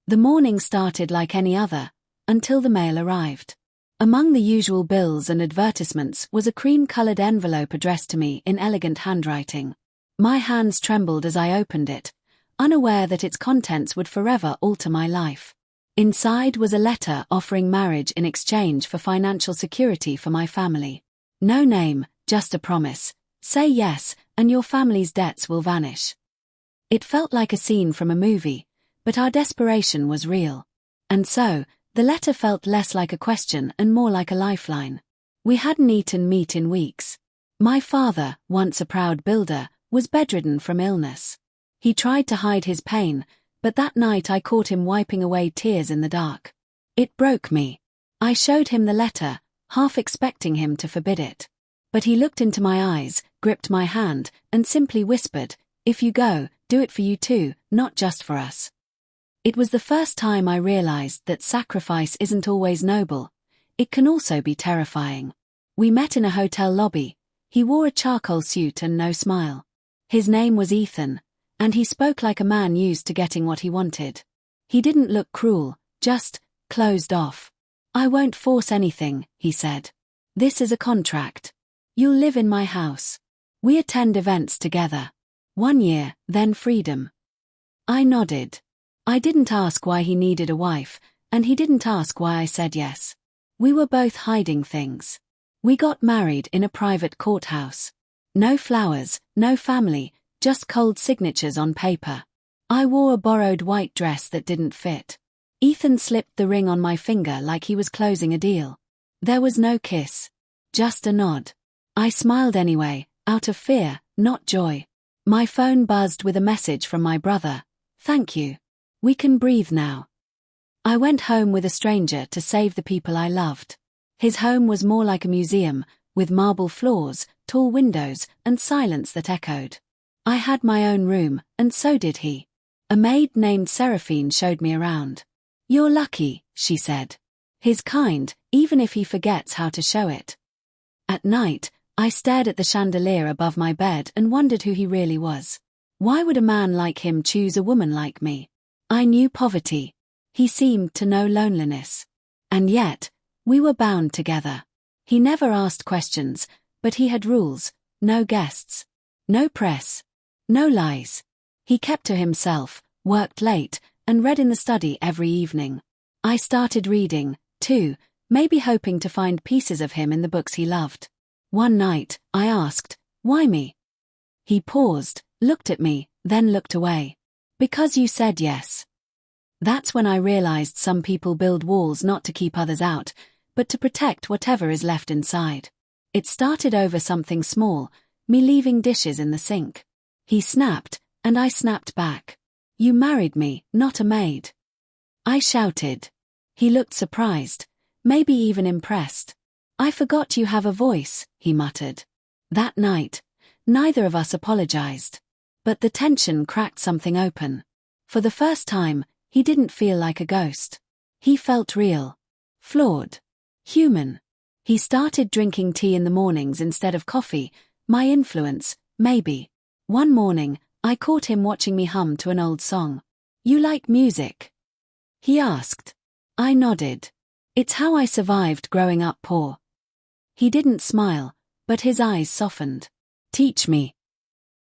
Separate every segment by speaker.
Speaker 1: The morning started like any other, until the mail arrived. Among the usual bills and advertisements was a cream-colored envelope addressed to me in elegant handwriting. My hands trembled as I opened it, unaware that its contents would forever alter my life. Inside was a letter offering marriage in exchange for financial security for my family. No name, just a promise. Say yes, and your family's debts will vanish. It felt like a scene from a movie, but our desperation was real. And so, the letter felt less like a question and more like a lifeline. We hadn't eaten meat in weeks. My father, once a proud builder, was bedridden from illness. He tried to hide his pain, but that night I caught him wiping away tears in the dark. It broke me. I showed him the letter, half expecting him to forbid it. But he looked into my eyes, gripped my hand, and simply whispered, "If you go, do it for you too, not just for us." It was the first time I realized that sacrifice isn't always noble. It can also be terrifying. We met in a hotel lobby. He wore a charcoal suit and no smile. His name was Ethan, and he spoke like a man used to getting what he wanted. He didn't look cruel, just closed off. "I won't force anything," he said. "This is a contract. You'll live in my house. We attend events together. 1 year, then freedom." I nodded. I didn't ask why he needed a wife, and he didn't ask why I said yes. We were both hiding things. We got married in a private courthouse. No flowers, no family, just cold signatures on paper. I wore a borrowed white dress that didn't fit. Ethan slipped the ring on my finger like he was closing a deal. There was no kiss. Just a nod. I smiled anyway, out of fear, not joy. My phone buzzed with a message from my brother. "Thank you. We can breathe now." I went home with a stranger to save the people I loved. His home was more like a museum, with marble floors, tall windows, and silence that echoed. I had my own room, and so did he. A maid named Seraphine showed me around. "You're lucky," she said. "He's kind, even if he forgets how to show it." At night, I stared at the chandelier above my bed and wondered who he really was. Why would a man like him choose a woman like me? I knew poverty. He seemed to know loneliness. And yet, we were bound together. He never asked questions, but he had rules: no guests, no press, no lies. He kept to himself, worked late, and read in the study every evening. I started reading, too, maybe hoping to find pieces of him in the books he loved. One night, I asked, "Why me?" He paused, looked at me, then looked away. "Because you said yes." That's when I realized some people build walls not to keep others out, but to protect whatever is left inside. It started over something small, me leaving dishes in the sink. He snapped, and I snapped back. "You married me, not a maid." I shouted. He looked surprised, maybe even impressed. "I forgot you have a voice," he muttered. That night, neither of us apologized. But the tension cracked something open. For the first time, he didn't feel like a ghost. He felt real. Flawed. Human. He started drinking tea in the mornings instead of coffee, my influence, maybe. One morning, I caught him watching me hum to an old song. "You like music?" he asked. I nodded. "It's how I survived growing up poor." He didn't smile, but his eyes softened. "Teach me."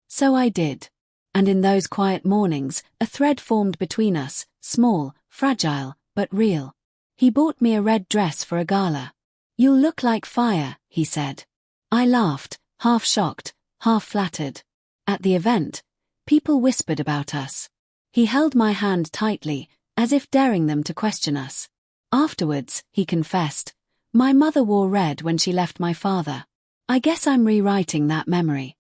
Speaker 1: So I did. And in those quiet mornings, a thread formed between us, small, fragile, but real. He bought me a red dress for a gala. "You'll look like fire," he said. I laughed, half shocked, half flattered. At the event, people whispered about us. He held my hand tightly, as if daring them to question us. Afterwards, he confessed, "My mother wore red when she left my father. I guess I'm rewriting that memory."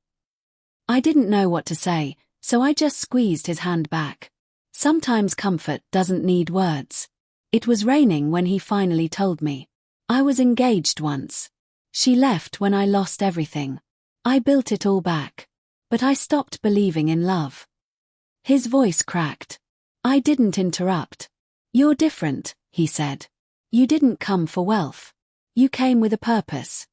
Speaker 1: I didn't know what to say, so I just squeezed his hand back. Sometimes comfort doesn't need words. It was raining when he finally told me. I was engaged once. She left when I lost everything. I built it all back. But I stopped believing in love. His voice cracked. I didn't interrupt. "You're different," he said. "You didn't come for wealth. You came with a purpose."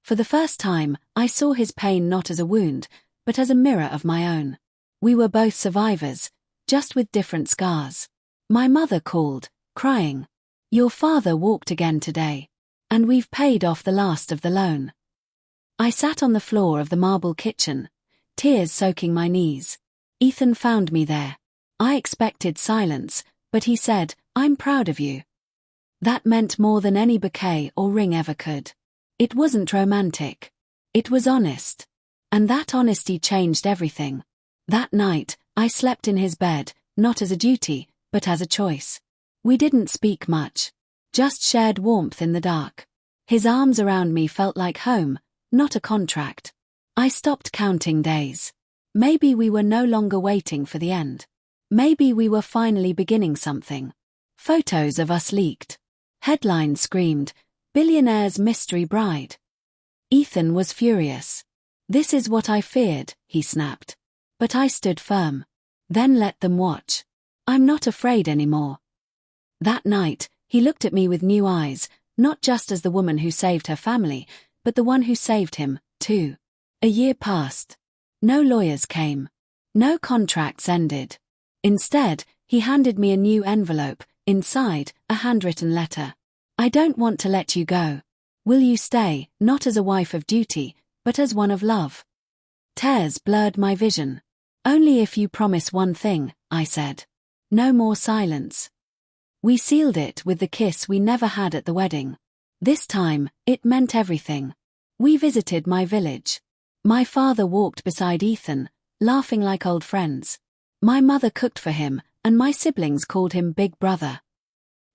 Speaker 1: For the first time, I saw his pain not as a wound, but as a mirror of my own. We were both survivors, just with different scars. My mother called, crying. Your father walked again today. And we've paid off the last of the loan. I sat on the floor of the marble kitchen, tears soaking my knees. Ethan found me there. I expected silence, but he said, I'm proud of you. That meant more than any bouquet or ring ever could. It wasn't romantic. It was honest. And that honesty changed everything. That night, I slept in his bed, not as a duty, but as a choice. We didn't speak much. Just shared warmth in the dark. His arms around me felt like home, not a contract. I stopped counting days. Maybe we were no longer waiting for the end. Maybe we were finally beginning something. Photos of us leaked. Headlines screamed, "Billionaire's mystery bride." Ethan was furious. This is what I feared, he snapped. But I stood firm. Then let them watch. I'm not afraid anymore. That night, he looked at me with new eyes, not just as the woman who saved her family, but the one who saved him, too. A year passed. No lawyers came. No contracts ended. Instead, he handed me a new envelope, inside, a handwritten letter. I don't want to let you go. Will you stay, not as a wife of duty, but as one of love? Tears blurred my vision. Only if you promise one thing, I said. No more silence. We sealed it with the kiss we never had at the wedding. This time, it meant everything. We visited my village. My father walked beside Ethan, laughing like old friends. My mother cooked for him, and my siblings called him Big Brother.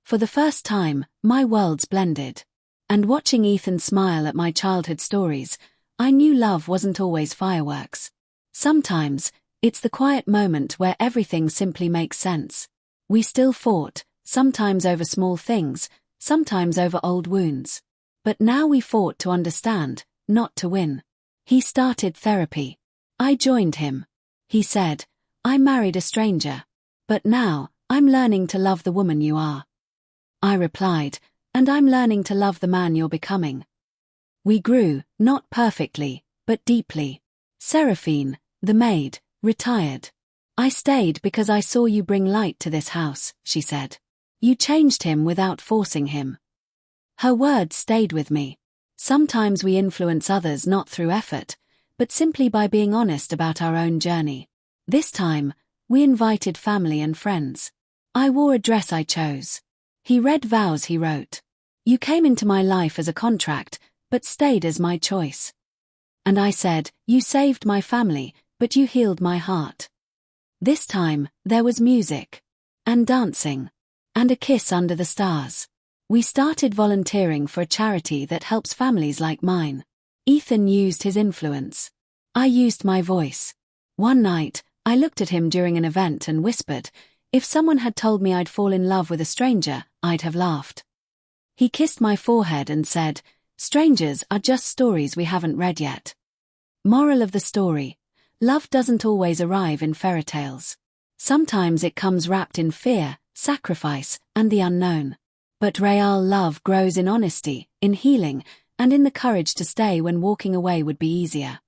Speaker 1: For the first time, my worlds blended. And watching Ethan smile at my childhood stories, I knew love wasn't always fireworks. Sometimes, it's the quiet moment where everything simply makes sense. We still fought, sometimes over small things, sometimes over old wounds. But now we fought to understand, not to win. He started therapy. I joined him. He said, I married a stranger. But now, I'm learning to love the woman you are. I replied, and I'm learning to love the man you're becoming. We grew, not perfectly, but deeply. Seraphine, the maid, retired. I stayed because I saw you bring light to this house, she said. You changed him without forcing him. Her words stayed with me. Sometimes we influence others not through effort, but simply by being honest about our own journey. This time, we invited family and friends. I wore a dress I chose. He read vows he wrote. You came into my life as a contract, but stayed as my choice. And I said, you saved my family, but you healed my heart. This time, there was music. And dancing. And a kiss under the stars. We started volunteering for a charity that helps families like mine. Ethan used his influence. I used my voice. One night, I looked at him during an event and whispered, if someone had told me I'd fall in love with a stranger, I'd have laughed. He kissed my forehead and said, strangers are just stories we haven't read yet. Moral of the story, love doesn't always arrive in fairy tales. Sometimes it comes wrapped in fear, sacrifice, and the unknown. But real love grows in honesty, in healing, and in the courage to stay when walking away would be easier.